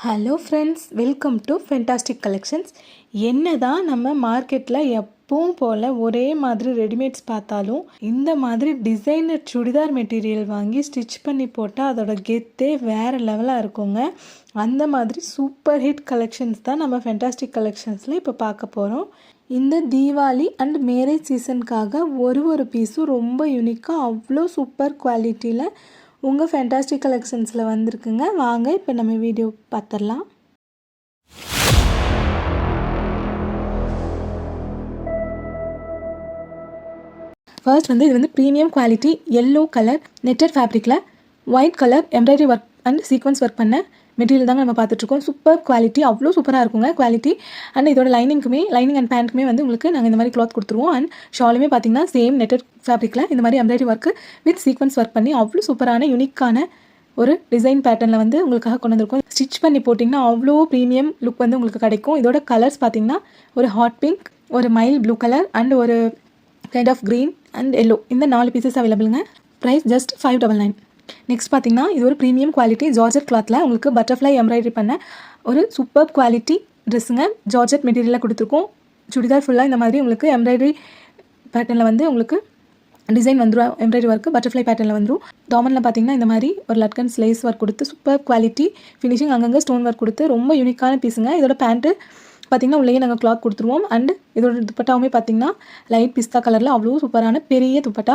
Hello friends, welcome to fantastic collections. என்ன தான் நம்ம மார்க்கெட்டில் எப்பவும் போல் ஒரே மாதிரி ரெடிமேட்ஸ் பார்த்தாலும் இந்த மாதிரி டிசைனர் சுடிதார் மெட்டீரியல் வாங்கி ஸ்டிச் பண்ணி போட்டால் அதோட கெத்தே வேறு லெவலாக இருக்குங்க. அந்த மாதிரி சூப்பர் ஹிட் கலெக்ஷன்ஸ் தான் நம்ம ஃபென்டாஸ்டிக் கலெக்ஷன்ஸில் இப்போ பார்க்க போகிறோம். இந்த தீபாவளி அண்ட் மேரேஜ் சீசனுக்காக ஒரு பீஸும் ரொம்ப யூனிக்காக அவ்வளோ சூப்பர் குவாலிட்டியில் உங்கள் ஃபென்டாஸ்டிக் கலெக்ஷன்ஸில் வந்திருக்குங்க. வாங்க இப்போ நம்ம வீடியோ பார்த்துடலாம். ஃபர்ஸ்ட் இது வந்து premium quality yellow colour netted ஃபேப்ரிக்கில் white colour embroidery work and sequins work பண்ண மெட்டீரியல் தாங்க நம்ம பார்த்துட்ருக்கோம். சூப்பர் குவாலிட்டி, அவ்வளோ சூப்பராக இருக்குங்க குவாலிட்டி. அண்ட் இதோட லைனிங் அண்ட் பேண்ட்டுக்குமே வந்து உங்களுக்கு நாங்கள் இந்த மாதிரி கிளாத் கொடுத்துருவோம். அண்ட் ஷாலுமே பார்த்தீங்கன்னா சேம் நெட்டட் ஃபேப்ரிக்கில் இந்த மாதிரி embroidery work with sequins work பண்ணி அவ்வளோ சூப்பரான யூனிக்கான ஒரு டிசைன் பேட்டர்னில் வந்து உங்களுக்காக கொண்டு வந்திருக்கோம். ஸ்டிச் பண்ணி போட்டிங்கன்னா அவ்வளோ ப்ரீமியம் லுக் வந்து உங்களுக்கு கிடைக்கும். இதோட கலர்ஸ் பார்த்தீங்கன்னா ஒரு ஹாட் பிங்க், ஒரு மைல்ட் ப்ளூ கலர் அண்ட் ஒரு kind of green and yellow. இந்த 4 பீசஸ் அவைலபிளுங்க. Price just 599. நெக்ஸ்ட் பார்த்தீங்கன்னா இது ஒரு ப்ரீமியம் குவாலிட்டி ஜார்ஜெட் கிளாத்தில் உங்களுக்கு பட்டர்ஃப்ளை எம்ப்ராய்டரி பண்ண ஒரு சூப்பர் குவாலிட்டி ட்ரெஸ்ஸுங்க. ஜார்ஜெட் மெட்டீரியலில் கொடுத்துருக்கோம். சுடிதார் ஃபுல்லாக இந்த மாதிரி உங்களுக்கு எம்ப்ராய்டரி பேட்டர்னில் வந்து உங்களுக்கு டிசைன் வந்துடும். எம்ப்ராய்டரி ஒர்க்கு பட்டர்ஃப்ளை பேட்டர்னில் வந்துடும். டாமனில் பார்த்தீங்கன்னா இந்த மாதிரி ஒரு லட்கன்ஸ் லேஸ் ஒர்க் கொடுத்து சூப்பர் குவாலிட்டி ஃபினிஷிங், அங்கங்கே ஸ்டோன் ஒர்க் கொடுத்து ரொம்ப யூனிக்கான பீஸுங்க. இதோட பேண்ட்டு பார்த்திங்கன்னா உள்ளேயே நாங்கள் கிளாத் கொடுத்துருவோம். அண்ட் இதோட துப்பட்டாவுமே பார்த்திங்கன்னா லைட் பிஸ்தா கலரில் அவ்வளோ சூப்பரான பெரிய துப்பட்டா.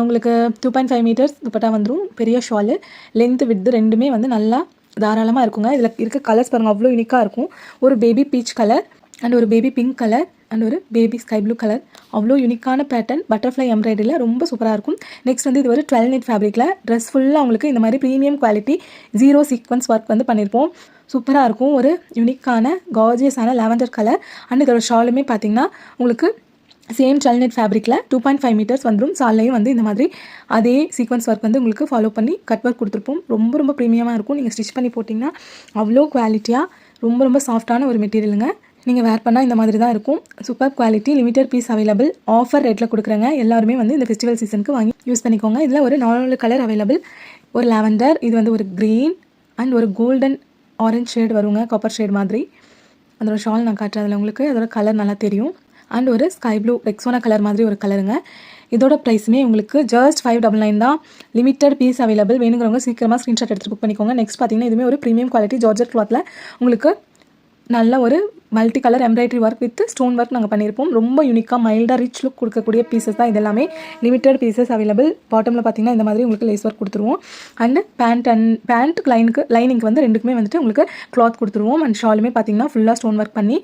உங்களுக்கு 2.5 மீட்டர்ஸ் துப்பட்டா வந்துடும். பெரிய ஷாலு, லென்த்து வித்து ரெண்டுமே வந்து நல்லா தாராளமாக இருக்குங்க. இதில் இருக்க கலர்ஸ் பாருங்கள், அவ்வளோ யூனிக்காக இருக்கும். ஒரு பேபி பீச் கலர் அண்ட் ஒரு பேபி பிங்க் கலர் அண்ட் ஒரு பேபி ஸ்கை ப்ளூ கலர். அவ்வளோ யூனிக்கான பேட்டர்ன் பட்டர்ஃப்ளை எம்ப்ராய்டரியில் ரொம்ப சூப்பராக இருக்கும். நெக்ஸ்ட் இது ஒரு 12 நெட் ஃபேப்ரிக்கில் ட்ரெஸ் ஃபுல்லாக உங்களுக்கு இந்த மாதிரி ப்ரீமியம் குவாலிட்டி 0 சீக்வன்ஸ் ஒர்க் வந்து பண்ணியிருப்போம். சூப்பராக இருக்கும். ஒரு யூனிக்கான கார்ஜியஸான லாவெண்டர் கலர். அண்ட் இதோட ஷாலுமே பார்த்தீங்கன்னா உங்களுக்கு சேம் 12 நெட் ஃபேப்ரிக்கில் 2.5 மீட்டர்ஸ் வந்துடும். சாலையும் வந்து இந்த மாதிரி அதே சீக்வன்ஸ் ஒர்க் வந்து உங்களுக்கு ஃபாலோ பண்ணி கட் ஒர்க் கொடுத்துருப்போம். ரொம்ப ப்ரீமியமாக இருக்கும். நீங்கள் ஸ்டிச் பண்ணி போட்டிங்கன்னா அவ்வளோ குவாலிட்டியாக ரொம்ப சாஃப்டான ஒரு மெட்டீரியலுங்க. நீங்கள் வேர் பண்ணால் இந்த மாதிரி தான் இருக்கும். Super quality, limited piece available, offer ரேட்டில் கொடுக்குறாங்க. எல்லாருமே வந்து இந்த ஃபெஸ்டிவல் சீசனுக்கு வாங்கி யூஸ் பண்ணிக்கோங்க. இதில் ஒரு 4 கலர் அவைலபிள். ஒரு லாவெண்டர், இது வந்து ஒரு க்ரீன் அண்ட் ஒரு கோல்டன் ஆரஞ்ச் ஷேட் வருங்க, காப்பர் ஷேட் மாதிரி. அதோட ஷால் நான் காட்டுறதில் உங்களுக்கு அதோட கலர் நல்லா தெரியும். அண்ட் ஒரு ஸ்கை ப்ளூ ரெக்ஸோனா கலர் மாதிரி ஒரு கலருங்க. இதோட ப்ரைஸுமே உங்களுக்கு ஜஸ்ட் 599 தான். Limited piece available. வேணுங்கிறவங்க சீக்கிரமாக ஸ்க்ரீன்ஷாட் எடுத்து புக் பண்ணிக்கோங்க. நெக்ஸ்ட் பார்த்தீங்கன்னா இதுவுமே ஒரு ப்ரீமியம் குவாலிட்டி ஜார்ஜெட் கிளாத்தில் உங்களுக்கு நல்ல ஒரு multi colour embroidery work with stone work நாங்கள் பண்ணியிருப்போம். ரொம்ப யூனிக்காக மைல்டாக ரிச் லுக் கொடுக்கக்கூடிய பீசஸ் தான் இது எல்லாமே. Limited pieces available. பாட்டமில் பார்த்தீங்கன்னா இந்த மாதிரி உங்களுக்கு லேஸ் ஒர்க் கொடுத்துருவோம். அண்ட் பேண்ட் லைனிங்க்கு வந்து ரெண்டுக்குமே வந்துட்டு உங்களுக்கு கிளாத் கொடுத்துருவோம். அண்ட் ஷாலுமே பார்த்தீங்கன்னா ஃபுல்லாக ஸ்டோன் ஒர்க் பண்ணி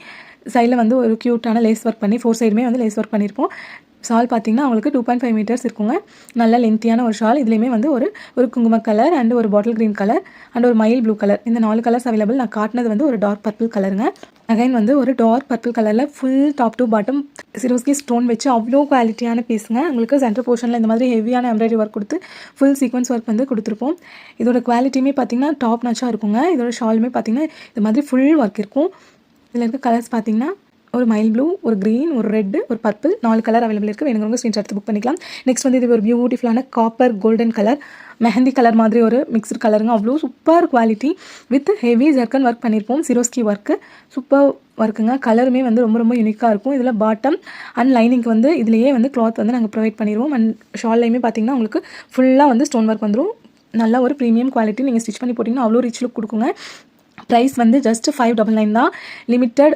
சைடில் வந்து ஒரு க்யூட்டான லேஸ் ஒர்க் பண்ணி 4 சைடுமே வந்து லேஸ் ஒர்க் பண்ணியிருப்போம். ஷால் பார்த்தீங்கன்னா உங்களுக்கு 2.5 மீட்டர்ஸ் இருக்குங்க. நல்ல லென்த்தியான ஒரு ஷால். இதுலேயுமே வந்து ஒரு குங்கும கலர் அண்ட் ஒரு பாட்டில் க்ரீன் கலர் அண்ட் ஒரு மைல் ப்ளூ கலர். இந்த 4 கலர்ஸ் அவைலபிள். நான் காட்டினது வந்து ஒரு டார்க் பர்பிள் கலருங்க. அகைன் வந்து ஒரு டார்க் பர்பிள் கலரில் full top to bottom சிரோஸ்கி stone வச்சு அவ்வளோ குவாலிட்டியான பீஸுங்க. உங்களுக்கு சென்டர் போர்ஷனில் இந்த மாதிரி ஹெவியான எம்ப்ராய்டரி ஒர்க் கொடுத்து ஃபுல் சீக்வன்ஸ் ஒர்க் வந்து கொடுத்துருப்போம். இதோட குவாலிட்டியுமே பார்த்தீங்கன்னா டாப் நாச்சாக இருக்குங்க. இதோட ஷாலுமே பார்த்தீங்கன்னா இந்த மாதிரி ஃபுல் ஒர்க் இருக்கும். இதில் இருக்க கலர்ஸ் பார்த்தீங்கன்னா ஒரு மைல் ப்ளூ, ஒரு க்ரீன், ஒரு ரெட்டு, ஒரு பர்பிள், 4 கலர் அவைலபிள் இருக்குது. வேணுங்கிறவங்க ஸ்க்ரீன்ஷாட் எடுத்து புக் பண்ணிக்கலாம். நெக்ஸ்ட் வந்து இது ஒரு பியூட்டிஃபுல்லான copper golden colour, mehndi colour மாதிரி ஒரு மிக்ஸ்டு கலருங்க. அவ்வளோ super quality with heavy ஜர்க்கன் work பண்ணியிருப்போம். சிரோஸ்கி ஒர்க்கு சூப்பர் ஒர்க்குங்க. கலருமே வந்து ரொம்ப யூனிக்காக இருக்கும். இதில் பாட்டம் அண்ட் லைனிங்க்கு வந்து இதுலேயே வந்து கிளாத் வந்து நாங்கள் ப்ரொவைட் பண்ணிடுவோம். அண்ட் ஷால்லையுமே பார்த்தீங்கன்னா உங்களுக்கு ஃபுல்லாக வந்து ஸ்டோன் ஒர்க் வந்துடும். நல்ல ஒரு ப்ரீமியம் குவாலிட்டி. நீங்கள் ஸ்டிச் பண்ணி போட்டிங்கன்னா அவ்வளோ ரிச் லுக் கொடுக்குங்க. ப்ரைஸ் வந்து ஜஸ்ட் 599 தான். லிமிட்டட்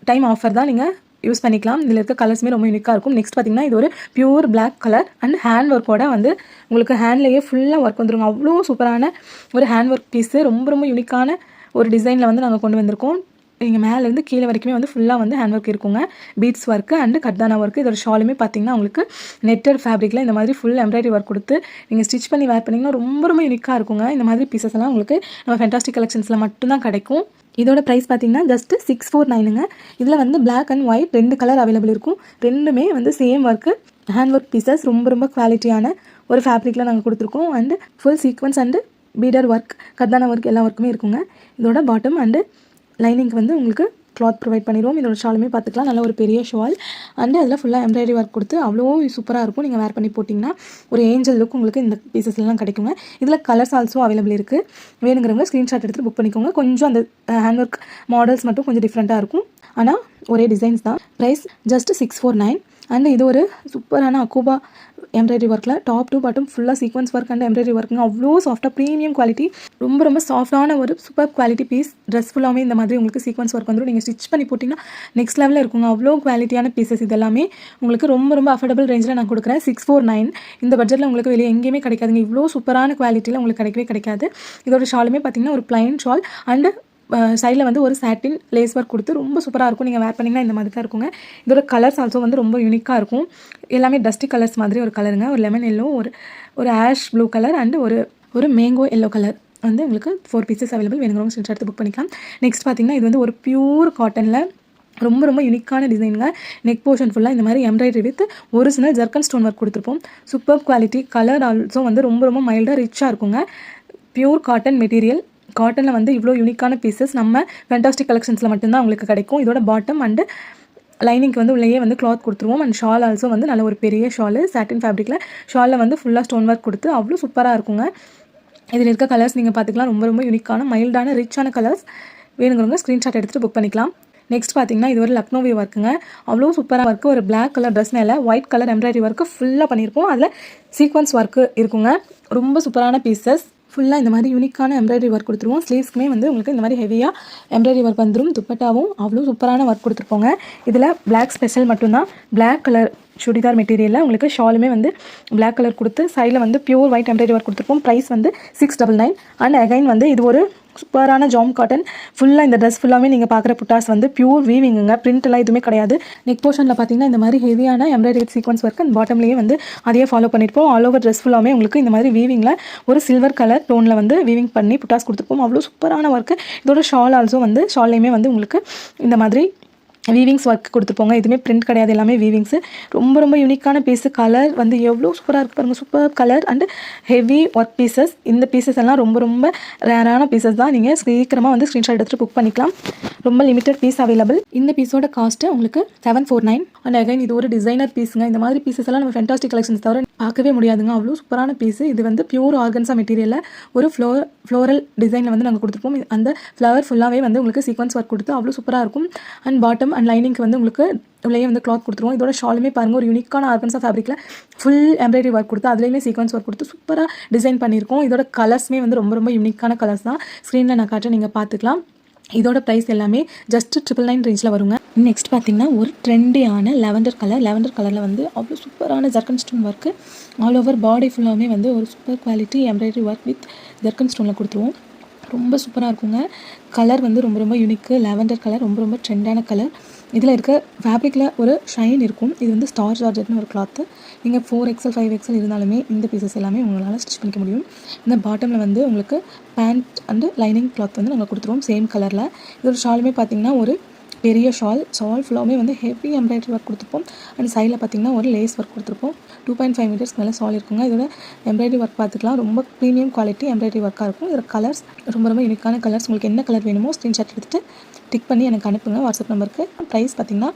டைம் ஆஃபர் தான். நீங்கள் யூஸ் பண்ணிக்கலாம். இதில் இருக்க கலர்ஸுமே ரொம்ப யூனிக்காக இருக்கும். நெக்ஸ்ட் பார்த்தீங்கன்னா இது ஒரு pure black colour and hand ஒர்க்கோட வந்து உங்களுக்கு ஹேண்ட்லேயே ஃபுல்லாக ஒர்க் வந்துருங்க. அவ்வளோ சூப்பரான ஒரு ஹேண்ட் ஒர்க் பீஸு. ரொம்ப யூனிக்கான ஒரு டிசைனில் வந்து நாங்கள் கொண்டு வந்திருக்கோம். நீங்கள் மேலேருந்து கீழே வரைக்குமே வந்து ஃபுல்லாக வந்து ஹேண்ட் ஒர்க் இருக்குங்க. பீட்ஸ் ஒர்க்கு அண்டு கர்தானா ஒர்க்கு. இதோட ஷாலுமே பார்த்தீங்கன்னா உங்களுக்கு நெட்டட் ஃபேப்ரிக்கில் இந்த மாதிரி ஃபுல் எம்ப்ராய்டரி ஒர்க் கொடுத்து நீங்கள் ஸ்டிச் பண்ணி வேர் பண்ணிங்கன்னா ரொம்ப யூனிக்காக இருக்குங்க. இந்த மாதிரி பீசஸ் எல்லாம் உங்களுக்கு நம்ம ஃபென்டாஸ்டிக் கலெக்ஷன்ஸில் மட்டும்தான் கிடைக்கும். இதோட ப்ரைஸ் பார்த்தீங்கன்னா ஜஸ்ட் 649ங்க. இதில் வந்து black and white 2 colour available இருக்கும். ரெண்டுமே வந்து same work hand work pieces. ரொம்ப குவாலிட்டியான ஒரு ஃபேப்ரிக்கில் நாங்கள் கொடுத்துருக்கோம். அண்டு ஃபுல் சீக்வன்ஸ் அண்டு பீடர் ஒர்க், கர்தானா ஒர்க் எல்லா ஒர்க்குமே இருக்குங்க. இதோட பாட்டம் அண்டு லைனிங்க்கு வந்து உங்களுக்கு கிளாத் ப்ரொவைட் பண்ணிடுவோம். இதோட ஷாலுமே பார்த்துக்கலாம், நல்ல ஒரு பெரிய ஷால் அண்ட் அதில் ஃபுல்லாக எம்ப்ராய்டரி ஒர்க் கொடுத்து அவ்வளோ சூப்பராக இருக்கும். நீங்கள் வேர் பண்ணி போட்டிங்கன்னா ஒரு ஏஞ்சல் லுக் உங்களுக்கு இந்த பீசஸ்லாம் கிடைக்குங்க. இதில் கலர்ஸ் ஆல்சோ அவைலபிள் இருக்குது. வேணுங்கிறவங்க ஸ்க்ரீன்ஷாட் எடுத்துகிட்டு புக் பண்ணிக்கோங்க. கொஞ்சம் அந்த ஹேண்ட் ஒர்க் மாடல்ஸ் மட்டும் கொஞ்சம் டிஃப்ரெண்ட்டாக இருக்கும், ஆனால் ஒரே டிசைன்ஸ் தான். Price just 649. அண்ட் இது ஒரு சூப்பரான அக்கூபா எம்ப்ராய்டரி ஒர்க்கில் டாப் டு பாட்டம் ஃபுல்லாக சீக்வன்ஸ் ஒர்க் அண்ட் எம்ப்ராய்டரி ஒர்க்குங்க. அவ்வளோ சாஃப்டாக ப்ரீமியம் குவாலிட்டி, ரொம்ப சாஃப்டான ஒரு சூப்பர் குவாலிட்டி பீஸ். ட்ரெஸ் ஃபுல்லாமே இந்த மாதிரி உங்களுக்கு சீக்வன்ஸ் ஒர்க் வந்துடும். நீங்கள் ஸ்டிச் பண்ணி போட்டிங்கன்னா நெக்ஸ்ட் லெவலில் இருக்குங்க. அவ்வளோ குவாலிட்டியான பீசஸ் இதெல்லாமே உங்களுக்கு ரொம்ப அஃபோர்டபுள் ரேஞ்சில் நான் கொடுக்குறேன். 649. இந்த பட்ஜெட்டில் உங்களுக்கு வெளியே எங்கேயுமே கிடைக்காதுங்க. இவ்வளோ சூப்பரான குவாலிட்டியில் உங்களுக்கு கிடைக்கவே கிடைக்காது. இதோட ஷாலுமே பார்த்தீங்கன்னா ஒரு பிளைன் ஷால் அண்டு சைடில் வந்து ஒரு சாட்டின் லேஸ் ஒர்க் கொடுத்து ரொம்ப சூப்பராக இருக்கும். நீங்கள் வேர் பண்ணிங்கன்னா இந்த மாதிரி தான் இருக்குங்க. இதோட கலர்ஸ் ஆல்சோ வந்து ரொம்ப யூனிக்காக இருக்கும். எல்லாமே டஸ்டி கலர்ஸ் மாதிரி ஒரு கலருங்க. ஒரு லெமன் எல்லோ, ஒரு ஆஷ் ப்ளூ கலர் அண்டு ஒரு மேங்கோ எல்லோ கலர் வந்து உங்களுக்கு 4 பீசஸ் அவைலபிள். வேணுங்கிறவங்க ஸ்கிரீன்ஷாட் எடுத்து புக் பண்ணிக்கலாம். நெக்ஸ்ட் பார்த்தீங்கன்னா இது வந்து ஒரு பியூர் காட்டனில் ரொம்ப யூனிக்கான டிசைனுங்க. நெக் போர்ஷன் ஃபுல்லாக இந்த மாதிரி embroidery with original zircon stone work கொடுத்துருப்போம். Super quality. கலர் ஆல்சோ வந்து ரொம்ப மைல்டாக ரிச்சாக இருக்குங்க. Pure cotton material. காட்டனில் வந்து இவ்வளோ யூனிக்கான பீசஸ் நம்ம ஃபேண்டாஸ்டிக் கலெக்ஷன்ஸில் மட்டும்தான் உங்களுக்கு கிடைக்கும். இதோட பாட்டம் அண்டு லைனிங்க்கு வந்து உள்ளேயே வந்து கிளாத் கொடுத்துருவோம். அண்ட் ஷால் ஆல்சோ வந்து நல்ல ஒரு பெரிய ஷாலு சாட்டின் ஃபேப்ரிக்கில். ஷாலில் வந்து ஃபுல்லாக ஸ்டோன் ஒர்க் கொடுத்து அவ்வளோ சூப்பராக இருக்குங்க. இதில் இருக்க கலர்ஸ் நீங்கள் பார்த்துக்கலாம். ரொம்ப யூனிக்கான மைல்டான ரிச்சான கலர்ஸ். வேணுங்கிறவங்க ஸ்க்ரீன்ஷாட் எடுத்துகிட்டு புக் பண்ணிக்கலாம். நெக்ஸ்ட் பார்த்தீங்கன்னா இது ஒரு லக்னோவி ஒர்க்குங்க. அவ்வளோ சூப்பராக ஒர்க்கு. ஒரு பிளாக் கலர் ட்ரெஸ் மேலே ஒயிட் கலர் எம்ப்ராய்டரி ஒர்க்கு ஃபுல்லாக பண்ணியிருப்போம். அதில் சீக்வன்ஸ் ஒர்க்கு இருக்குங்க. ரொம்ப சூப்பரான பீசஸ். ஃபுல்லாக இந்த மாதிரி யூனிக்கான எம்ப்ராய்டரி ஒர்க் கொடுத்துருவோம். ஸ்லீவ்ஸ்க்குமே வந்து உங்களுக்கு இந்த மாதிரி ஹெவியாக எம்ப்ராய்டரி ஒர்க் வந்துடும். துப்பட்டாவும் அவ்வளோ சூப்பரான ஒர்க் கொடுத்துருப்போங்க. இதில் பிளாக் ஸ்பெஷல் மட்டும்தான். பிளாக் கலர் சுடிதார் மெட்டீரியலில் உங்களுக்கு ஷாலுமே வந்து பிளாக் கலர் கொடுத்து சைடில் வந்து பியூர் ஒயிட் எம்ப்ராய்டரி ஒர்க் கொடுத்துருப்போம். ப்ரைஸ் வந்து 699. அண்ட் அகைன் வந்து இது ஒரு சூப்பரான ஜாம் காட்டன். ஃபுல்லாக இந்த ட்ரெஸ் ஃபுல்லாமே நீங்கள் பார்க்குற புட்டாஸ் வந்து பியூர் வீவிங்குங்க. பிரிண்ட்லாம் எதுவுமே கிடையாது. நெக் போர்ஷனில் பார்த்தீங்கன்னா இந்த மாதிரி ஹெவியான எம்ப்ராய்டரி சீக்வன்ஸ் ஒர்க் அண்ட் பாட்டம்லேயே வந்து அதையே ஃபாலோ பண்ணியிருப்போம். ஆல் ஓவர் ட்ரெஸ் ஃபுல்லாமே உங்களுக்கு இந்த மாதிரி வீவிங்கில் ஒரு சில்வர் கலர் டோனில் வந்து வீவிங் பண்ணி புட்டாஸ் கொடுத்துருப்போம். அவ்வளோ சூப்பரான ஒர்க்கு. இதோட ஷால் ஆல்சோ வந்து ஷால்லையுமே வந்து உங்களுக்கு இந்த மாதிரி வீவிங்ஸ் ஒர்க் கொடுத்துருப்போங்க. எதுவுமே பிரிண்ட் கிடையாது, எல்லாமே வீவிங்ஸு. ரொம்ப யூனிக்கான பீஸு. கலர் வந்து எவ்வளோ சூப்பராக இருக்குது பாருங்கள். Super colour and heavy work pieces. இந்த பீசஸ் எல்லாம் ரொம்ப ரேரான பீசஸ் தான். நீங்கள் சீக்கிரமாக வந்து ஸ்க்ரீன்ஷாட் எடுத்துகிட்டு புக் பண்ணிக்கலாம். ரொம்ப லிமிட்டட் பீஸ் அவைலபிள். இந்த பீஸோட காஸ்ட்டு உங்களுக்கு 749. அண்ட் அகைன் இது ஒரு டிசைனர் பீஸுங்க. இந்த மாதிரி பீசஸ் எல்லாம் நம்ம ஃபேண்டாஸ்டிக் கலெக்ஷன்ஸ் தவிர பார்க்கவே முடியாதுங்க. அவ்வளோ சூப்பரான பீஸு. இது வந்து பியூர் ஆர்கன்ஸா மெட்டீரியலில் ஒரு ஃப்ளோரல் டிசைனில் வந்து நாங்கள் கொடுத்துருப்போம். அந்த ஃப்ளவர் ஃபுல்லாகவே வந்து உங்களுக்கு சீக்வன்ஸ் ஒர்க் கொடுத்து அவ்வளோ சூப்பராக இருக்கும். அண்ட் பாட்டம் அண்ட் லைனிங்க்கு வந்து உங்களுக்கு உள்ளேயே வந்து கிளாத் கொடுத்துருவோம். இதோட ஷாலுமே பாருங்கள் ஒரு யூனிக்கான ஆர்கன்ஸா ஃபேப்ரிக்கில் ஃபுல் எம்ப்ராய்டரி ஒர்க் கொடுத்து அதுலேயுமே சீக்வன்ஸ் ஒர்க் கொடுத்து சூப்பராக டிசைன் பண்ணியிருக்கோம். இதோட கலர்ஸ்மே வந்து ரொம்ப யூனிக்கான கலர்ஸ் தான். ஸ்க்ரீனில் நான் காட்டுறேன், நீங்கள் பார்த்துக்கலாம். இதோட ப்ரைஸ் எல்லாமே ஜஸ்ட் 999 ரேஞ்சில் வருங்க. நெக்ஸ்ட் பார்த்தீங்கன்னா ஒரு ட்ரெண்டியான லாவெண்டர் கலரில் வந்து அவ்வளோ சூப்பரான zircon stone work. All over body ஃபுல்லாகவே வந்து ஒரு super quality embroidery work with zircon ஸ்டோனில் கொடுத்துருவோம். ரொம்ப சூப்பராக இருக்குங்க. கலர் வந்து ரொம்ப யூனிக்கு. லாவெண்டர் கலர் ரொம்ப ட்ரெண்டான கலர். இதில் இருக்க ஃபேப்ரிக்கில் ஒரு ஷைன் இருக்கும். இது வந்து ஸ்டார் ஜார்ஜெட்னு ஒரு கிளாத்து. நீங்கள் 4XL 5XL இருந்தாலுமே இந்த பீசஸ் எல்லாமே உங்களால் ஸ்டிச் பண்ணிக்க முடியும். இந்த பாட்டமில் வந்து உங்களுக்கு பேண்ட் அண்டு லைனிங் கிளாத் வந்து நாங்கள் கொடுத்துருவோம் சேம் கலரில். இதோட ஷாலுமே பார்த்திங்கன்னா ஒரு பெரிய ஷால் ஃபுல்லாகவே வந்து ஹெவி எம்ப்ராய்டரி ஒர்க் கொடுத்துருப்போம். அண்ட் சைடில் பார்த்திங்கன்னா ஒரு லேஸ் ஒர்க் கொடுத்துருப்போம். 2.5 மீட்டர்ஸ் மேலே ஷால் இருக்குங்க. இதோட எம்ப்ராய்டரி ஒர்க் பார்த்துக்கலாம். ரொம்ப ப்ரீமியம் குவாலிட்டி எம்ப்ராய்டரி ஒர்க்காக இருக்கும். இதோட கலர்ஸ் ரொம்ப யூனிக்கான கலர்ஸ். உங்களுக்கு என்ன கலர் வேணுமோ ஸ்க்ரீன்ஷாட் எடுத்துகிட்டு டிக் பண்ணி எனக்கு அனுப்புங்க வாட்ஸ்அப் நம்பருக்கு. ப்ரைஸ் பார்த்திங்கன்னா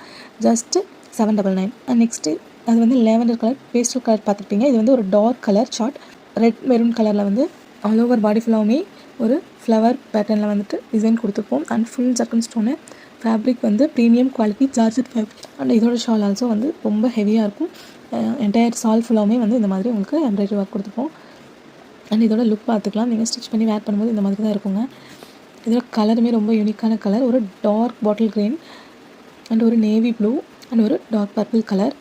ஜஸ்ட்டு 799. அண்ட் நெக்ஸ்ட்டு அது வந்து லேவெண்டர் கலர் பேஸ்டல் கலர் பார்த்துருப்பீங்க. இது வந்து ஒரு dark colour short. Red maroon கலரில் வந்து ஆல் ஓவர் பாடி ஃபுல்லாகவுமே ஒரு ஃப்ளவர் பேட்டர்னில் வந்துட்டு டிசைன் கொடுத்துருப்போம். And full zircon stone. Fabric வந்து premium quality georgette fabric. And இதோட ஷால் ஆல்சோ வந்து ரொம்ப ஹெவியாக இருக்கும். என்டையர் ஷால் ஃபுல்லாகவுமே வந்து இந்த மாதிரி உங்களுக்கு எம்ப்ராய்டரி ஒர்க் கொடுத்துருப்போம். அண்ட் இதோட லுக் பார்த்துக்கலாம். நீங்கள் ஸ்டிச் பண்ணி வேர் பண்ணும்போது இந்த மாதிரி தான் இருக்குங்க. இதோட கலருமே ரொம்ப யூனிக்கான கலர். ஒரு டார்க் பாட்டில் க்ரீன் அண்ட் ஒரு நேவி ப்ளூ அண்ட் ஒரு டார்க் பர்பிள் கலர்.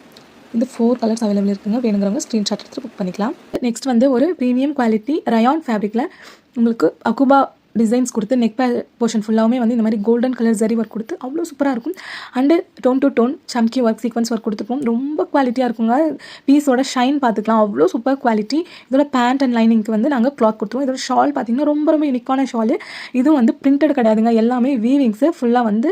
இந்த 4 கலர்ஸ் அவைலபிள் இருக்குங்க. வேணுங்கிறவங்க ஸ்க்ரீன்ஷாட் எடுத்து புக் பண்ணிக்கலாம். நெக்ஸ்ட் வந்து ஒரு ப்ரீமியம் குவாலிட்டி ரயான் ஃபேப்ரிக்கில் உங்களுக்கு அகுபா டிசைன்ஸ் கொடுத்து நெக் போர்ஷன் ஃபுல்லாகவுமே வந்து இந்த மாதிரி கோல்டன் கலர் ஜரி ஒர்க் கொடுத்து அவ்வளோ சூப்பராக இருக்கும். அண்டு டோன் டு டோன் சம்கி ஒர்க் சீக்வன்ஸ் ஒர்க் கொடுத்துருப்போம். ரொம்ப குவாலிட்டியாக இருக்குங்க. பீஸோட ஷைன் பார்த்துக்கலாம். அவ்வளோ சூப்பர் குவாலிட்டி. இதோட பேண்ட் அண்ட் லைனிங்க்கு வந்து நாங்கள் கிளாத் கொடுத்துருவோம். இதோட ஷால் பார்த்திங்கன்னா ரொம்ப யூனிக்கான ஷாலு. இதுவும் வந்து பிரிண்டட் கிடையாதுங்க. எல்லாமே வீவிங்ஸு ஃபுல்லாக வந்து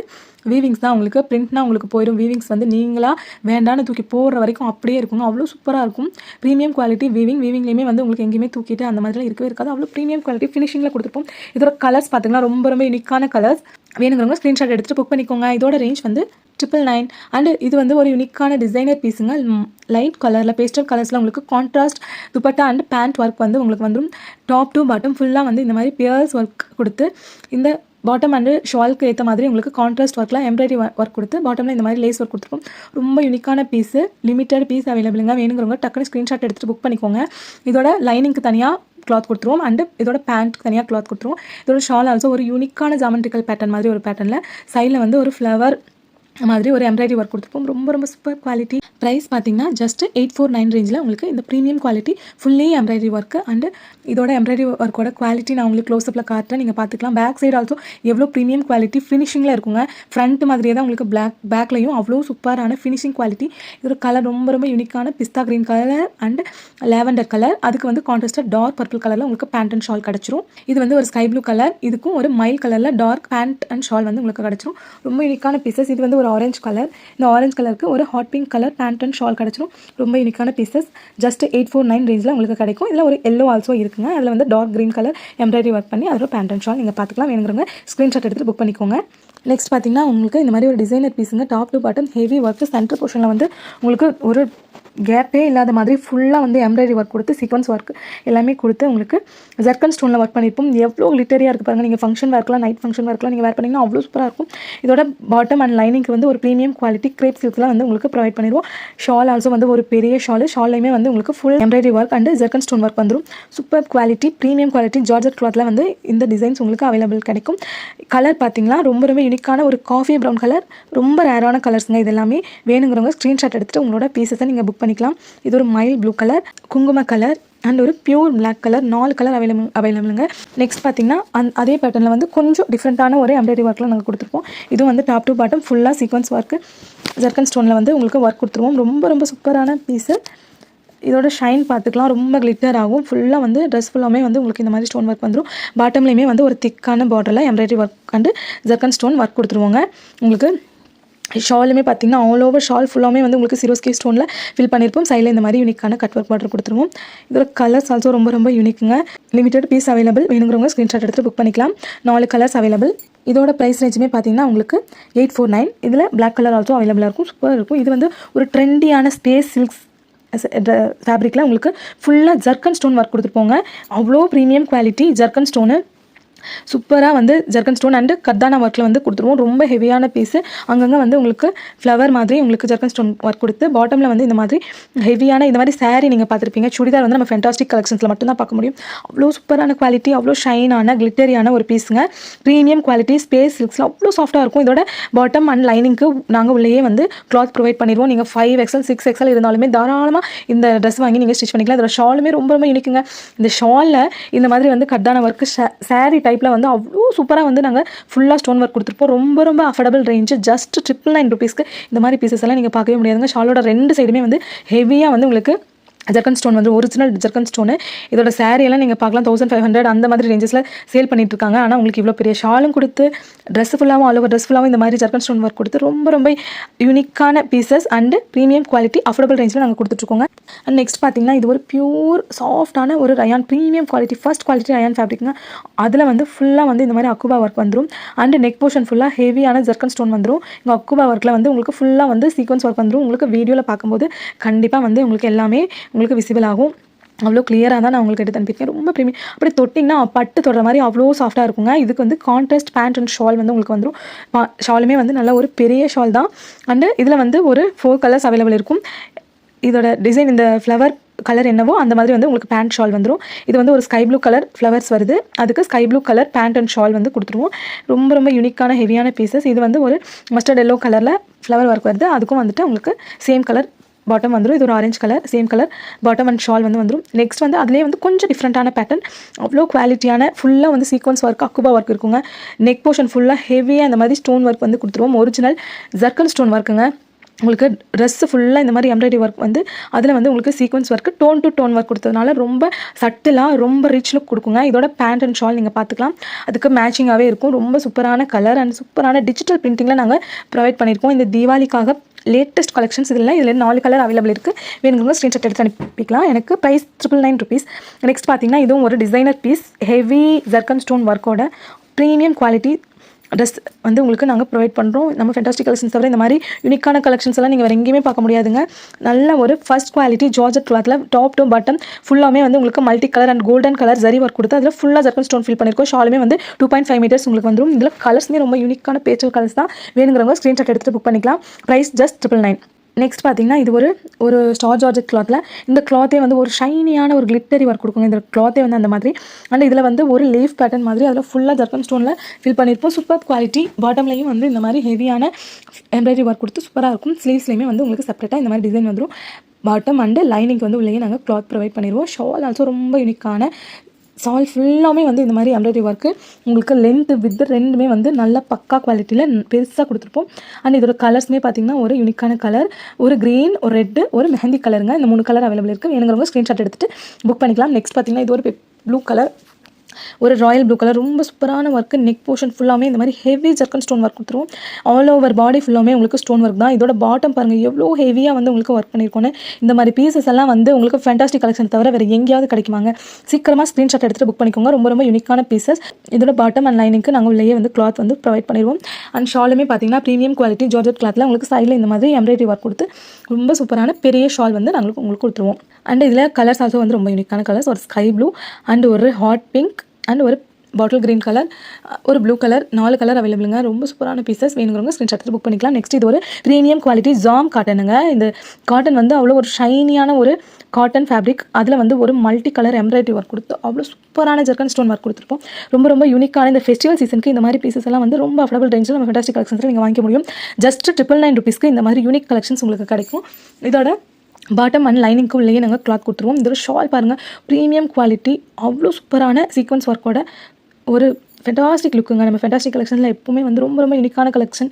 வீவிங்ஸ் தான் உங்களுக்கு, பிரிண்ட்னா உங்களுக்கு போயிடும். வீவிங்ஸ் வந்து நீங்களாக வேண்டான்னு தூக்கி போடுற வரைக்கும் அப்படியே இருக்குங்க. அவ்வளோ சூப்பராக இருக்கும். ப்ரீமியம் குவாலிட்டி வீவிங்லேயுமே வந்து உங்களுக்கு எங்கேயுமே தூக்கிட்டு அந்த மாதிரிலாம் இருக்கவே இருக்காது. அவ்வளோ ப்ரீமியம் குவாலிட்டி ஃபினிஷிங்கில் கொடுத்துருப்போம். இதோட கலர்ஸ் பார்த்தீங்கன்னா ரொம்ப ரொம்ப யூனிக்கான கலர்ஸ். வேணுங்கிறவங்க ஸ்க்ரீன்ஷாட் எடுத்துகிட்டு புக் பண்ணிக்கோங்க. இதோட ரேஞ்ச் வந்து 999. அண்ட் இது வந்து ஒரு யூனிக்கான டிசைனர் பீஸுங்க. லைட் கலரில் பேஸ்டல் கலர்ஸில் உங்களுக்கு contrast dupatta and pant work வந்து உங்களுக்கு வந்துடும். டாப் டு பாட்டம் ஃபுல்லாக வந்து இந்த மாதிரி பியர்ஸ் ஒர்க் கொடுத்து, இந்த பாட்டம் அண்டு ஷாலுக்கு ஏற்ற மாதிரி உங்களுக்கு கான்ட்ராஸ்ட் ஒர்க்கில் எம்ப்ராய்டரி ஒர்க் கொடுத்து, பாட்டமில் இந்த மாதிரி லேஸ் ஒர்க் கொடுத்துருக்கோம். ரொம்ப யூனிக்கான பீஸு, லிமிட்டட் பீஸ் அவைலபிளுங்க. வேணுங்கிறவங்க டக்குனு ஸ்க்ரீன்ஷாட் எடுத்துகிட்டு புக் பண்ணிக்கோங்க. இதோட லைனிங்க்கு தனியாக கிளாத் கொடுத்துருவோம் அண்டு இதோட பேண்ட்டுக்கு தனியாக கிளாத் கொடுத்துருவோம். இதோட ஷால் ஆல்சோ ஒரு யூனிக்கான ஜாமெட்ரிக்கல் பேட்டர்ன் மாதிரி ஒரு பேட்டர்னில் சைடில் வந்து ஒரு ஃப்ளவர் மாதிரி ஒரு எம்ப்ராய்டரி ஒர்க் கொடுத்துருப்போம். ரொம்ப ரொம்ப சூப்பர் குவாலிட்டி. ப்ரைஸ் பார்த்தீங்கன்னா ஜஸ்ட் 849 ரேஞ்சில் உங்களுக்கு இந்த premium quality fully embroidery work and இதோட எம்ப்ராய்டரி ஒர்க்கோட குவாலிட்டி நான் உங்களுக்கு க்ளோஸ்அப்பில் காட்டுறேன், நீங்கள் பார்த்துக்கலாம். பேக் சைடு ஆல்சோ எவ்வளோ ப்ரீமியம் குவாலிட்டி ஃபினிஷிங்கில் இருக்குங்க. ஃப்ரண்ட் மாதிரியே தான் உங்களுக்கு பேக்லையும் அவ்வளோ சூப்பரான ஃபினிஷிங் குவாலிட்டி. இதோட கலர் ரொம்ப ரொம்ப யூனிக்கான பிஸ்தா green colour and lavender colour. அதுக்கு வந்து கான்ட்ராஸ்டாக டார்க் பர்பிள் கலரில் உங்களுக்கு பேண்ட் அண்ட் ஷால் கிடச்சிரும். இது வந்து ஒரு ஸ்கை ப்ளூ கலர், இதுக்கும் ஒரு மைல் கலரில் டார்க் பேண்ட் அண்ட் ஷால் வந்து உங்களுக்கு கிடச்சிரும். ரொம்ப யூனிக்கான பீசஸ். இது வந்து ஒரு ஆரஞ்சு கலர், இந்த ஆரஞ்சு கலருக்கு ஒரு hot pink colour pant and shawl கிடச்சிரும். ரொம்ப யூனிக்கான பீசஸ். ஜஸ்ட் 849 ரேஞ்சில் உங்களுக்கு கிடைக்கும். இதில் ஒரு எல்லோ ஆல்சோ இருக்குங்க. அதில் வந்து dark green colour embroidery work பண்ணி அதோட பேண்ட் அண்ட் ஷால் நீங்கள் பார்த்துக்கலாம். வேணுங்கிறவங்க ஸ்க்ரீன்ஷாட் எடுத்துகிட்டு புக் பண்ணிக்கோங்க. நெக்ஸ்ட் பார்த்தீங்கன்னா உங்களுக்கு இந்த மாதிரி ஒரு டிசைனர் பீஸுங்க. Top to bottom heavy work. Centre போர்ஷனில் வந்து உங்களுக்கு ஒரு கேப்பே இல்லாத மாதிரி ஃபுல்லாக வந்து எம்ப்ராய்டரி ஒர்க் கொடுத்து சீக்வன்ஸ் ஒர்க் எல்லாமே கொடுத்து உங்களுக்கு ஜர்க்கன் ஸ்டோனில் ஒர்க் பண்ணியிருப்போம். எவ்வளோ கிளிட்டரியாக இருக்குது பாருங்கள். நீங்கள் ஃபங்க்ஷன் ஒர்க்லாம் நைட் ஃபங்க்ஷன் ஒர்க்லாம் நீங்கள் வேர் பண்ணிங்கன்னா அவ்வளோ சூப்பராக இருக்கும். இதோட பாட்டம் அண்ட் லைனிங்க்கு வந்து ஒரு ப்ரீமியம் குவாலிட்டி கிரேப் சில்க்லாம் வந்து உங்களுக்கு ப்ரொவைட் பண்ணிடுவோம். ஷால் ஆல்சோ வந்து ஒரு பெரிய ஷால்லையுமே வந்து உங்களுக்கு full embroidery work and zircon stone work வந்துடும். Super quality premium quality georgette கிளாத்தில் வந்து இந்த டிசைன்ஸ் உங்களுக்கு அவைலபிள் கிடைக்கும். கலர் பார்த்தீங்கன்னா ரொம்ப ரொம்ப யூனிக்கான ஒரு காஃபி ப்ரௌன் கலர். ரொம்ப ரேரான கலர்ஸுங்க. இது எல்லாமே வேணுங்கிறவங்க ஸ்க்ரீன்ஷாட் எடுத்துகிட்டு உங்களோட பீஸஸை நீங்கள் புக் பண்ணிக்கலாம். இது ஒரு மைல் ப்ளூ கலர், குங்கும கலர் அண்ட் ஒரு பியூர் பிளாக் கலர். 4 கலர் அவைலபிளுங்க. நெக்ஸ்ட் பார்த்தீங்கன்னா அதே பேட்டர்னில் வந்து கொஞ்சம் டிஃப்ரெண்ட்டான ஒரு எம்ப்ராய்டரி ஒர்க்கில் நாங்கள் கொடுத்துருப்போம். இதுவும் வந்து டாப் டு பாட்டம் ஃபுல்லாக சீக்வன்ஸ் ஒர்க்கு ஜர்க்கன் ஸ்டோனில் வந்து உங்களுக்கு ஒர்க் கொடுத்துருவோம். ரொம்ப ரொம்ப சூப்பரான பீஸு. இதோட ஷைன் பார்த்துக்கலாம். ரொம்ப கிளிட்டர் ஆகும். ஃபுல்லாக வந்து ட்ரெஸ் ஃபுல்லாமே வந்து உங்களுக்கு இந்த மாதிரி ஸ்டோன் ஒர்க் வந்துடும். பாட்டம்லேயுமே வந்து ஒரு திக்கான பார்டரில் embroidery work and ஜர்க்கன் stone work கொடுத்துருவோங்க. உங்களுக்கு ஷாலுமே பார்த்தீங்கன்னா ஆல் ஓவர் ஷால் ஃபுல்லாமே வந்து உங்களுக்கு சிரோஸ்கி ஸ்டோனில் ஃபில் பண்ணியிருப்போம். சைடில் இந்த மாதிரி யூனிக்கான கட் ஒர்க் பார்டர் கொடுத்துருவோம். இதோட கலர்ஸ் ஆல்சோ ரொம்ப ரொம்ப யூனிக்குங்க. Limited piece available. வேணுங்கிறவங்க ஸ்க்ரீன்ஷாட் எடுத்து புக் பண்ணிக்கலாம். 4 கலர்ஸ் அவைலபிள். இதோட ப்ரைஸ் ரேஞ்சுமே பார்த்தீங்கன்னா உங்களுக்கு 849. இதில் பிளாக் கலர் ஆல்சோ அவைலபிளாக இருக்கும். சூப்பராக இருக்கும். இது வந்து ஒரு ட்ரெண்டியான ஸ்பேஸ் சில்க்ஸ் ஃபேப்ரிக்கில் உங்களுக்கு ஃபுல்லாக ஜர்க்கன் ஸ்டோன் ஒர்க் கொடுத்துருப்போங்க. அவ்வளோ ப்ரீமியம் குவாலிட்டி ஜர்க்கன் ஸ்டோனு. சூப்பராக வந்து ஜர்க்கன் ஸ்டோன் அண்டு கர்தானா ஒர்க்கில் வந்து கொடுத்துருவோம். ரொம்ப ஹெவியான பீஸு. அங்கங்கே வந்து உங்களுக்கு ஃப்ளவர் மாதிரி உங்களுக்கு ஜர்க்கன் ஸ்டோன் ஒர்க் கொடுத்து பாட்டமில் வந்து இந்த மாதிரி ஹெவியான இந்த மாதிரி சாரீ நீங்கள் பார்த்துருப்பீங்க. சுடிதார் வந்து நம்ம ஃபென்டாஸ்டிக் கலெக்ஷன்ஸில் மட்டும்தான் பார்க்க முடியும். அவ்வளோ சூப்பரான குவாலிட்டி, அவ்வளோ ஷைனான கிளிட்டரியான ஒரு பீஸுங்க. ப்ரீமியம் குவாலிட்டி ஸ்பேஸ் சில்க்ஸில் அவ்வளோ சாஃப்ட்டாக இருக்கும். இதோட பாட்டம் அண்ட் லைனிங்க்கு நாங்கள் உள்ளேயே வந்து கிளாத் ப்ரொவைட் பண்ணிடுவோம். நீங்கள் 5XL 6XL இருந்தாலுமே தாராளமாக இந்த ட்ரெஸ் வாங்கி நீங்கள் ஸ்டிச் பண்ணிக்கலாம். இதோட ஷாலுமே ரொம்ப ரொம்ப யூனிக்குங்க. இந்த ஷாலில் இந்த மாதிரி வந்து கர்தானா ஒர்க்கு சாரீ டைப்பில் வந்து அவ்வளோ சூப்பராக வந்து நாங்கள் ஃபுல்லாக ஸ்டோன் ஒர்க் கொடுத்துருப்போம். ரொம்ப ரொம்ப அஃபோர்டபுள் ரேஞ்சு. ஜஸ்ட் 999 ருபீஸ்க்கு இந்த மாதிரி பீசஸ் எல்லாம் நீங்கள் பார்க்கவே முடியாதுங்க. ஷாலோட 2 சைடுமே வந்து ஹெவியாக வந்து உங்களுக்கு ஜர்க்கன் ஸ்டோன் வந்து ஒரிஜினல் ஜர்க்கன் ஸ்டோனு. இதோட சாரியெல்லாம் நீங்கள் பார்க்கலாம் 1500 அந்த மாதிரி ரேஞ்சஸில் சேல் பண்ணிட்டு இருக்காங்க. ஆனால் உங்களுக்கு இவ்வளோ பெரிய ஷாலும் கொடுத்து ட்ரெஸ் ஃபுல்லாகவும் ஆல் ஓவர் ட்ரெஸ் ஃபுல்லாகவும் இந்த மாதிரி ஜர்க்கன் ஸ்டோன் ஒர்க் கொடுத்து ரொம்ப ரொம்ப யூனிக்கான pieces and premium quality affordable ரேஞ்சில் நாங்கள் கொடுத்துட்ருக்கோங்க. அண்ட் நெக்ஸ்ட் பார்த்தீங்கன்னா இது ஒரு பியூர் சாஃப்டான ஒரு rayon premium quality first quality rayon ஃபேப்ரிக்ங்க. அதில் வந்து ஃபுல்லாக வந்து இந்த மாதிரி அக்குபா ஒர்க் வந்துடும். அண்டு நெக் போர்ஷன் ஃபுல்லாக ஹெவியான ஜர்க்கன் ஸ்டோன் வந்துடும். இங்கே அக்குபா ஒர்க்கில் வந்து உங்களுக்கு ஃபுல்லாக வந்து சீக்வன்ஸ் ஒர்க் வந்துடும். உங்களுக்கு வீடியோவில் பார்க்கும்போது கண்டிப்பாக வந்து உங்களுக்கு எல்லாமே உங்களுக்கு விசிபிள் ஆகும். அவ்வளோ கிளியராக தான் நான் உங்களுக்கு எடுத்து அனுப்பியிருக்கேன். ரொம்ப ப்ரீமியம். அப்படி தொட்டிங்கன்னா பட்டு தொடுற மாதிரி அவ்வளோ சாஃப்ட்டாக இருக்குங்க. இதுக்கு வந்து கான்ட்ராஸ்ட் பேண்ட் அண்ட் ஷால் வந்து உங்களுக்கு வந்துடும். ஷாலுமே வந்து நல்ல ஒரு பெரிய ஷால் தான். அண்டு இதில் வந்து ஒரு 4 கலர்ஸ் அவைலபிள் இருக்கும். இதோட டிசைன் இந்த ஃப்ளவர் கலர் என்னவோ அந்த மாதிரி வந்து உங்களுக்கு பேண்ட் ஷால் வந்துடும். இது வந்து ஒரு ஸ்கை ப்ளூ கலர் ஃப்ளவர்ஸ் வருது. அதுக்கு sky blue colour pant and shawl வந்து கொடுத்துருவோம். ரொம்ப ரொம்ப யூனிக்கான ஹெவியான பீசஸ். இது வந்து ஒரு மஸ்டர்ட் எல்லோ கலரில் ஃப்ளவர் ஒர்க் வருது. அதுக்கும் வந்துட்டு உங்களுக்கு சேம் கலர் பாட்டம் வந்துடும். இது ஒரு orange colour same colour bottom and shawl வந்து வந்துடும். நெக்ஸ்ட் வந்து அதிலே வந்து கொஞ்சம் டிஃப்ரெண்ட்டான பேட்டர்ன் அவ்வளோ குவாலிட்டியான ஃபுல்லாக வந்து சீக்வன்ஸ் ஒர்க் அக்குபா ஒர்க் இருக்குங்க. நெக் போர்ஷன் ஃபுல்லாக ஹெவியாக அந்த மாதிரி ஸ்டோன் ஒர்க் வந்து கொடுத்துருவோம். Original zircon stone ஒர்க்குங்க. உங்களுக்கு ட்ரெஸ்ஸு ஃபுல்லாக இந்த மாதிரி எம்ப்ராய்டரி ஒர்க் வந்து அதில் வந்து உங்களுக்கு sequins work tone to tone work கொடுத்ததுனால ரொம்ப சட்டிலாக ரொம்ப ரிச் லுக் கொடுக்குங்க. இதோட பேண்ட் அண்ட் ஷால் நீங்கள் பார்த்துக்கலாம், அதுக்கு மேட்சிங்காகவே இருக்கும். ரொம்ப சூப்பரான கலர் அண்ட் சூப்பரான டிஜிட்டல் பிரிண்டிங்கில் நாங்கள் ப்ரொவைட் பண்ணியிருக்கோம். இந்த தீபாவளிக்காக லேட்டஸ்ட் கலெக்ஷன்ஸ் இதில் 4 கலர் அவைலபிள் இருக்குது. வேணுங்கிறவங்க ஸ்க்ரீன்ஷாட் எடுத்து அனுப்பிக்கலாம். எனக்கு ப்ரைஸ் 999 rupees. நெக்ஸ்ட் பார்த்தீங்கன்னா இதுவும் ஒரு designer piece, heavy zircon stone ஒர்க்கோட ப்ரீமியம் குவாலிட்டி ட்ரெஸ் வந்து உங்களுக்கு நாங்கள் ப்ரொவைட் பண்ணுறோம். நம்ம ஃபென்டாஸ்டிக் கலெக்ஷன்ஸ் தவிர இந்த மாதிரி யூனிக்கான கலெக்ஷன்ஸ் எல்லாம் நீங்கள் வேறு எங்கேயுமே பார்க்க முடியாதுங்க. நல்ல ஒரு ஃபர்ஸ்ட் குவாலிட்டி ஜார்ஜெட் கிளாத்தில் டாப் டு பாட்டம் ஃபுல்லாமே வந்து உங்களுக்கு multi colour and golden colour zari work கொடுத்து அதில் ஃபுல்லாக ஜர்கன் ஸ்டோன் ஃபில் பண்ணியிருக்கோம். ஷாலுமே வந்து 2.5 meters உங்களுக்கு வந்துடும். இதில் கலர்ஸுமே ரொம்ப யூனிக்கான பேஸ்டல் கலர்ஸ் தான். வேணுங்கிறவங்க ஸ்க்ரீன்ஷாட் எடுத்துகிட்டு புக் பண்ணிக்கலாம். Price just 999. நெக்ஸ்ட் பார்த்தீங்கன்னா இது ஒரு ஸ்டார் ஜார்ஜெட் கிளாத்தில் இந்த கிளாத்தே வந்து ஒரு ஷைனியான ஒரு கிளிட்டரி ஒர்க் கொடுக்குங்க. இந்த கிளாத்தே வந்து அந்த மாதிரி அண்ட் இதில் வந்து ஒரு லீஃப் பேட்டர்ன் மாதிரி அதில் ஃபுல்லாக ஜர்கன் ஸ்டோனில் ஃபில் பண்ணியிருப்போம். Super quality. பாட்டம்லையும் வந்து இந்த மாதிரி ஹெவியான எம்ப்ராய்டரி ஒர்க் கொடுத்து சூப்பராக இருக்கும். ஸ்லீவ்ஸ்லையுமே வந்து உங்களுக்கு செப்பரேட்டாக இந்த மாதிரி டிசைன் வந்துடும். பாட்டம் அண்டு லைனிங்க்கு வந்து உள்ளேயே நாங்கள் கிளாத் ப்ரொவைட் பண்ணிடுவோம். ஷால் ஆல்சோ ரொம்ப யூனிக்கான ஷால் ஃபுல்லாமே வந்து இந்த மாதிரி எம்ப்ராய்டரி ஒர்க்கு உங்களுக்கு லென்த்து வித் ரெண்டுமே வந்து நல்ல பக்கா குவாலிட்டியில் பெருசாக கொடுத்துருப்போம். அண்ட் இதோட கலர்ஸ்மே பார்த்திங்கன்னா ஒரு யூனிக்கான கலர், ஒரு க்ரீன், ஒரு ரெட்டு, ஒரு மெஹந்தி கலருங்க. இந்த 3 கலர் அவைலபிள் இருக்குது. வேணுங்கிறவங்க ஸ்க்ரீன்ஷாட் எடுத்துகிட்டு புக் பண்ணிக்கலாம். நெக்ஸ்ட் பார்த்திங்கன்னா இது ஒரு ப்ளூ கலர், ஒரு ராயல் ப்ளூ கலர், ரொம்ப சூப்பரான ஒர்க்கு. நெக் போர்ஷன் ஃபுல்லாமே இந்த மாதிரி ஹெவி ஜர்கன் ஸ்டோன் ஒர்க் கொடுத்துருவோம். ஆல் ஓவர் பாடி ஃபுல்லாமே உங்களுக்கு ஸ்டோன் ஒர்க் தான். இதோட பாட்டம் பாருங்கள் எவ்வளோ ஹெவியாக வந்து உங்களுக்கு ஒர்க் பண்ணியிருக்கோன்னு. இந்த மாதிரி பீசஸ் எல்லாம் வந்து உங்களுக்கு ஃபேண்டாஸ்டிக் கலெக்ஷன் தவிர வேறு எங்கேயாவது கிடைக்குமாங்க. சீக்கிரமாக ஸ்க்ரீன்ஷாட் எடுத்துகிட்டு புக் பண்ணிக்கோங்க. ரொம்ப ரொம்ப யூனிக்கான பீசஸ். இதோட பாட்டம் அண்ட் லைனிங்க்கு நாங்கள் உள்ளேயே வந்து கிளாத் வந்து ப்ரொவைட் பண்ணிடுவோம். அண்ட் ஷாலுமே பார்த்தீங்கன்னா ப்ரீமியம் குவாலிட்டி ஜார்ஜெட் கிளாத்தில் உங்களுக்கு சைடில் இந்த மாதிரி எம்ப்ராய்டரி ஒர்க் கொடுத்து ரொம்ப சூப்பரான பெரிய ஷால் வந்து நாங்கள் உங்களுக்கு கொடுத்துருவோம். அண்ட் இதில் கலர்ஸ் ஆல்சோ வந்து ரொம்ப யூனிக்கான கலர்ஸ். ஒரு ஸ்கை ப்ளூ அண்ட் ஒரு ஹாட் பிங்க் அண்ட் ஒரு பாட்டில் க்ரீன் கலர், ஒரு ப்ளூ கலர், 4 கலர் அவைலபிளுங்க. ரொம்ப சூப்பரான பீசஸ். வேணுங்கிறவங்க ஸ்க்ரீன்ஷாட் எடுத்து புக் பண்ணிக்கலாம். நெக்ஸ்ட் இது ஒரு ப்ரீமியம் குவாலிட்டி ஜாம் காட்டனுங்க. இந்த காட்டன் வந்து அவ்வளோ ஒரு ஷைனியான ஒரு காட்டன் ஃபேப்ரிக். அதில் வந்து ஒரு மல்டி கலர் எம்ப்ராய்டரி ஒர்க் கொடுத்து அவ்வளோ சூப்பரான ஜர்கன் ஸ்டோன் ஒர்க் கொடுத்துருப்போம். ரொம்ப ரொம்ப யூனிக்கான இந்த ஃபெஸ்டிவல் சீசனுக்கு இந்த மாதிரி பீசஸ் எல்லாம் வந்து ரொம்ப அஃபோர்டபுள் ரேஞ்சில் நம்ம ஃபேண்டாஸ்டிக் கலெக்ஷன்ஸில் நீங்கள் வாங்கிக்க முடியும். ஜஸ்ட் 999 rupeesக்கு இந்த மாதிரி யூனிக் கலெக்ஷன்ஸ் உங்களுக்கு கிடைக்கும். இதோட பாட்டம் அண்ட் லைனிங்க்கு உள்ளேயே நாங்கள் கிளாத் கொடுத்துருவோம். இதோட ஷால் பாருங்கள், ப்ரீமியம் குவாலிட்டி, அவ்வளோ சூப்பரான சீக்வன்ஸ் ஒர்க்கோட ஒரு ஃபென்டாஸ்டிக் லுக்குங்க. நம்ம ஃபென்டாஸ்டிக் கலெக்ஷனில் எப்பவுமே வந்து ரொம்ப ரொம்ப யூனிக்கான கலெக்ஷன்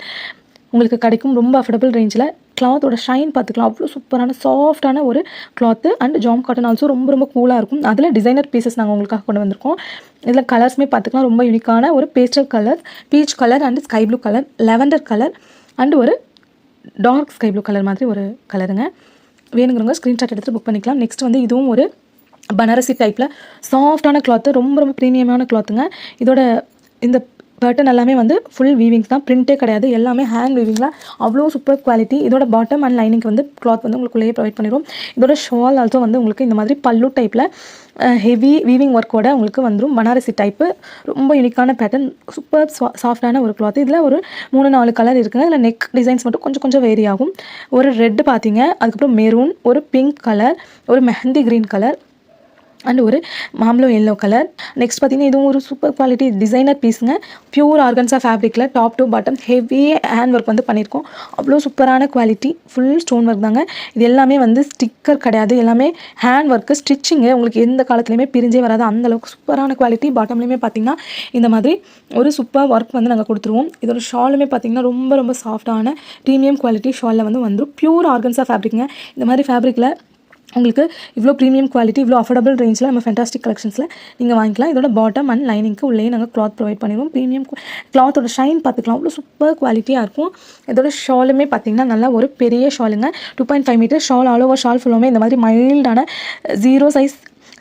உங்களுக்கு கிடைக்கும். ரொம்ப அஃபோர்டபுள் ரேஞ்சில். கிளாத்தோட ஷைன் பார்த்துக்கலாம், அவ்வளோ சூப்பரான சாஃப்டான ஒரு cloth. And jam cotton also ரொம்ப ரொம்ப கூலாக இருக்கும். அதில் டிசைனர் பீசஸ் நாங்கள் உங்களுக்காக கொண்டு வந்திருக்கோம். இதில் கலர்ஸுமே பார்த்துக்கலாம், ரொம்ப யூனிக்கான ஒரு pastel colour, peach colour and sky blue colour, lavender colour and ஒரு டார்க் ஸ்கை ப்ளூ கலர் மாதிரி ஒரு கலருங்க. வேணுங்கிறவங்க ஸ்க்ரீன்ஷாட் எடுத்து புக் பண்ணிக்கலாம். நெக்ஸ்ட் வந்து இதுவும் ஒரு பனாரசி டைப்பில் சாஃப்டான கிளாத்து, ரொம்ப ரொம்ப ப்ரீமியமான கிளாத்துங்க. இதோட இந்த பேட்டர்ன் எல்லாமே வந்து ஃபுல் வீவிங்ஸ் தான், பிரிண்ட்டே கிடையாது, எல்லாமே ஹேண்ட் வீவிங்கில் அவ்வளோ சூப்பர் குவாலிட்டி. இதோட பாட்டம் அண்ட் லைனிங்க்கு வந்து கிளாத் வந்து உங்களுக்குள்ளேயே ப்ரொவைட் பண்ணிடுவோம். இதோட ஷால் ஆல்சோ வந்து உங்களுக்கு இந்த மாதிரி பல்லு டைப்பில் ஹெவி வீவிங் ஒர்க்கோட உங்களுக்கு வந்துடும். பனாரசி டைப்பு, ரொம்ப யூனிக்கான பேட்டர்ன், சூப்பர் சாஃப்டான ஒரு கிளாத். இதில் ஒரு 3-4 கலர் இருக்குங்க. இதில் நெக் டிசைன்ஸ் மட்டும் கொஞ்சம் கொஞ்சம் வேரி ஆகும். ஒரு ரெட்டு பார்த்தீங்க, அதுக்கப்புறம் மெரூன், ஒரு பிங்க் கலர், ஒரு மெஹந்தி க்ரீன் கலர் அண்ட் ஒரு மாம்பழம் எல்லோ கலர். நெக்ஸ்ட் பார்த்தீங்கன்னா இதுவும் ஒரு சூப்பர் குவாலிட்டி டிசைனர் பீஸுங்க. பியூர் ஆர்கன்ஸா ஃபேப்ரிக்கில் top to bottom heavy hand work வந்து பண்ணியிருக்கோம். அவ்வளோ சூப்பரான குவாலிட்டி, ஃபுல் ஸ்டோன் ஒர்க் தாங்க. இது எல்லாமே வந்து ஸ்டிக்கர் கிடையாது, எல்லாமே ஹேண்ட் ஒர்க்கு, ஸ்டிச்சிங்கு உங்களுக்கு எந்த காலத்துலையுமே பிரிஞ்சே வராது, அந்தளவுக்கு சூப்பரான குவாலிட்டி. பாட்டம்லேயுமே பார்த்தீங்கன்னா இந்த மாதிரி ஒரு சூப்பர் ஒர்க் வந்து நாங்கள் கொடுத்துருவோம். இதோட ஷாலுமே பார்த்தீங்கன்னா ரொம்ப ரொம்ப சாஃப்டான ப்ரீமியம் குவாலிட்டி ஷாலில் வந்து வந்துடும். பியூர் ஆர்கன்ஸா ஃபேப்ரிக்குங்க. இந்த மாதிரி ஃபேப்ரிக்கில் உங்களுக்கு இவ்வளோ ப்ரீமியம் குவாலிட்டி, இவ்வளோ அஃபோர்டபுள் ரேஞ்சில் நம்ம ஃபேண்டாஸ்டிக் கலெக்ஷன்ஸில் நீங்கள் வாங்கிக்கலாம். இதோட பாட்டம் அண்ட் லைனிங்க்கு உள்ளே நாங்கள் கிளாத் ப்ரொவைட் பண்ணிடுவோம். ப்ரீமியம் கிளாத்தோட ஷைன் பார்த்துக்கலாம், அவ்வளோ சூப்பர் குவாலிட்டியாக இருக்கும். இதோட ஷாலுமே பார்த்திங்கன்னா நல்லா ஒரு பெரிய ஷாலுங்க, 2.5 meters shawl. All over shawl ஃபுல்லாமே இந்த மாதிரி மைல்டான 0 size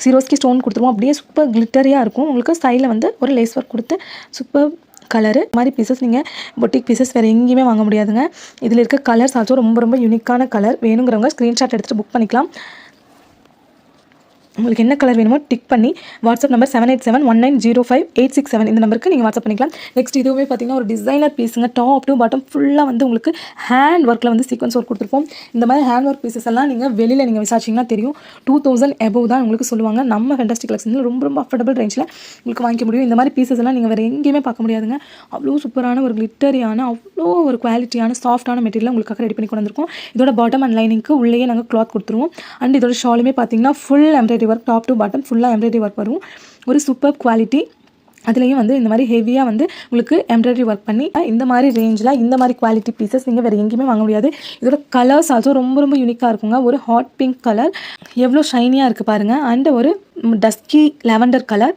ஜீரோஸ்க்கு ஸ்டோன் கொடுத்துருவோம். அப்படியே சூப்பர் கிளிட்டரியாக இருக்கும். உங்களுக்கு ஸ்டைலில் வந்து ஒரு லேஸ் ஒர்க் கொடுத்து சூப்பர் கலரு மாதிரி பீசஸ் நீங்கள் பொட்டிக் பீசஸ் வேறு எங்கேயுமே வாங்க முடியாதுங்க. இதில் இருக்க கலர்ஸ் ஆல்சோ ரொம்ப ரொம்ப யூனிக்கான கலர். வேணுங்கிறவங்க ஸ்க்ரீன்ஷாட் எடுத்துகிட்டு புக் பண்ணிக்கலாம். உங்களுக்கு என்ன கலர் வேணுமோ டிக் பண்ணி வாட்ஸ்அப் நம்பர் 7871905867 இந்த நம்பருக்கு நீங்கள் வாட்ஸ்அப் பண்ணிக்கலாம். நெக்ஸ்ட் இதுவுமே பார்த்தீங்கன்னா ஒரு டிசைனர் பீஸுங்க. டாப் டு பாட்டம் ஃபுல்லாக வந்து உங்களுக்கு ஹேண்ட் ஒர்க்கில் வந்து சீக்வன்ஸ் ஒர்க் கொடுத்துருப்போம். இந்த மாதிரி ஹேண்ட் ஒர்க் பீசஸ் எல்லாம் நீங்கள் வெளியில் நீங்கள் விசாரிச்சிங்கன்னா தெரியும், 2000 above தான் உங்களுக்கு சொல்லுவாங்க. நம்ம ஃபேண்டாஸ்டிக் கலெக்ஷனில் ரொம்ப ரொம்ப அஃபோர்டபுள் ரேஞ்சில் உங்களுக்கு வாங்கிக்க முடியும். இந்த மாதிரி பீசஸ் எல்லாம் நீங்கள் வேறு எங்கேயுமே பார்க்க முடியாதுங்க. அவ்வளோ சூப்பரான ஒரு கிளிட்டரியான, அவ்வளோ ஒரு குவாலிட்டியான சாஃப்டான மெட்டீரியல் உங்களுக்காக ரெடி பண்ணி கொண்டு வந்திருக்கோம். இதோட பாட்டம் அண்ட் லைனிங்க்கு உள்ளேயே நாங்கள் கிளாத் கொடுத்துருவோம். அண்ட் இதோட ஷாலுமே பார்த்தீங்கன்னா full embroidery work, top to bottom ஃபுல்லாக எம்ப்ராய்டரி ஒர்க் வரும். ஒரு சூப்பர் குவாலிட்டி அதுலேயும் வந்து இந்த மாதிரி ஹெவியாக வந்து உங்களுக்கு எம்ப்ராய்டரி ஒர்க் பண்ணி இந்த மாதிரி ரேஞ்சில் இந்த மாதிரி குவாலிட்டி பீசஸ் நீங்கள் வேறு எங்கேயுமே வாங்க முடியாது. இதோட கலர்ஸ் ஆல்சோ ரொம்ப ரொம்ப யூனிக்காக இருக்குங்க. ஒரு ஹாட் பிங்க் கலர் எவ்வளோ ஷைனியாக இருக்குது பாருங்கள். அண்ட் ஒரு டஸ்கி லாவெண்டர் கலர்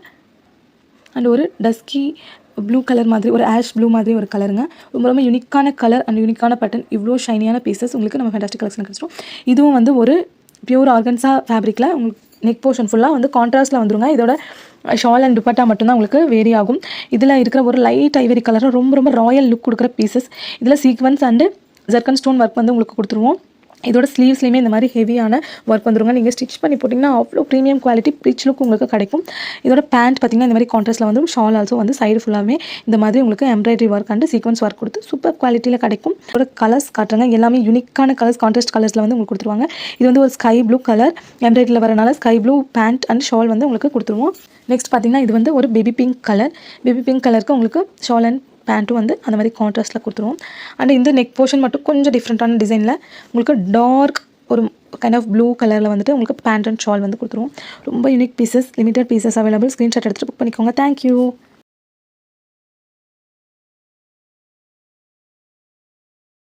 அண்ட் ஒரு டஸ்கி ப்ளூ கலர் மாதிரி ஒரு ஆஷ் ப்ளூ மாதிரி ஒரு கலருங்க. ரொம்ப ரொம்ப யூனிக்கான கலர் அண்ட் யூனிக்கான பேட்டர்ன். இவ்வளோ ஷைனியான பீசஸ் உங்களுக்கு நம்ம ஃபேண்டாஸ்டிக் கலெக்ஷன் கிடச்சிடும். இதுவும் வந்து ஒரு பியூர் ஆர்கன்ஸா ஃபேப்ரிக்கில் உங்களுக்கு நெக் போர்ஷன் ஃபுல்லாக வந்து கான்ட்ராஸ்ட்டில் வந்துருங்க. இதோட ஷால் அண்ட் துப்பட்டா மட்டும்தான் உங்களுக்கு வேரி ஆகும். இதில் இருக்கிற ஒரு லைட் ஐவரி கலராக ரொம்ப ரொம்ப ராயல் லுக் கொடுக்குற பீசஸ். இதில் sequence and zircon stone work வந்து உங்களுக்கு கொடுத்துருவோம். இதோட ஸ்லீவ்ஸ்லேயுமே இந்த மாதிரி ஹெவியான ஒர்க் வந்துருங்க. நீங்கள் ஸ்டிச் பண்ணி போட்டிங்கன்னா அவ்வளோ ப்ரீமியம் குவாலிட்டி ரிச் லுக் உங்களுக்கு கிடைக்கும். இதோட பேண்ட் பார்த்திங்கன்னா இந்த மாதிரி கான்ட்ராஸ்ட்டில் வந்து ஷால் ஆல்சோ வந்து சைடு ஃபுல்லாகவே இந்த மாதிரி உங்களுக்கு embroidery work and sequins work கொடுத்து சூப்பர் குவாலிட்டியில் கிடைக்கும். இதோட கலர்ஸ் காட்டுறாங்க. எல்லாமே யூனிக்கான கலர்ஸ், கான்ட்ராஸ்ட் கலர்ஸில் வந்து உங்களுக்கு கொடுத்துருவாங்க. இது வந்து ஒரு ஸ்கை ப்ளூ கலர் எம்ப்ராய்டரியில் வரனால sky blue pant and shawl வந்து உங்களுக்கு கொடுத்துருவோம். நெக்ஸ்ட் பார்த்திங்கன்னா இது வந்து ஒரு baby pink colour. Baby pink கலருக்கு உங்களுக்கு ஷால் அண்ட் பேண்ட்டும் வந்து அந்த மாதிரி கான்ட்ராஸ்ட்டில் கொடுத்துருவோம். அண்ட் இந்த நெக் போர்ஷன் மட்டும் கொஞ்சம் டிஃப்ரெண்ட்டான டிசைனில் உங்களுக்கு டார்க் ஒரு கைண்ட் ஆஃப் ப்ளூ கலரில் வந்துட்டு உங்களுக்கு பேண்ட் அண்ட் ஷால் வந்து கொடுத்துருவோம். ரொம்ப unique pieces, limited pieces available. Screenshot எடுத்துகிட்டு புக் பண்ணிக்கோங்க. தேங்க்யூ.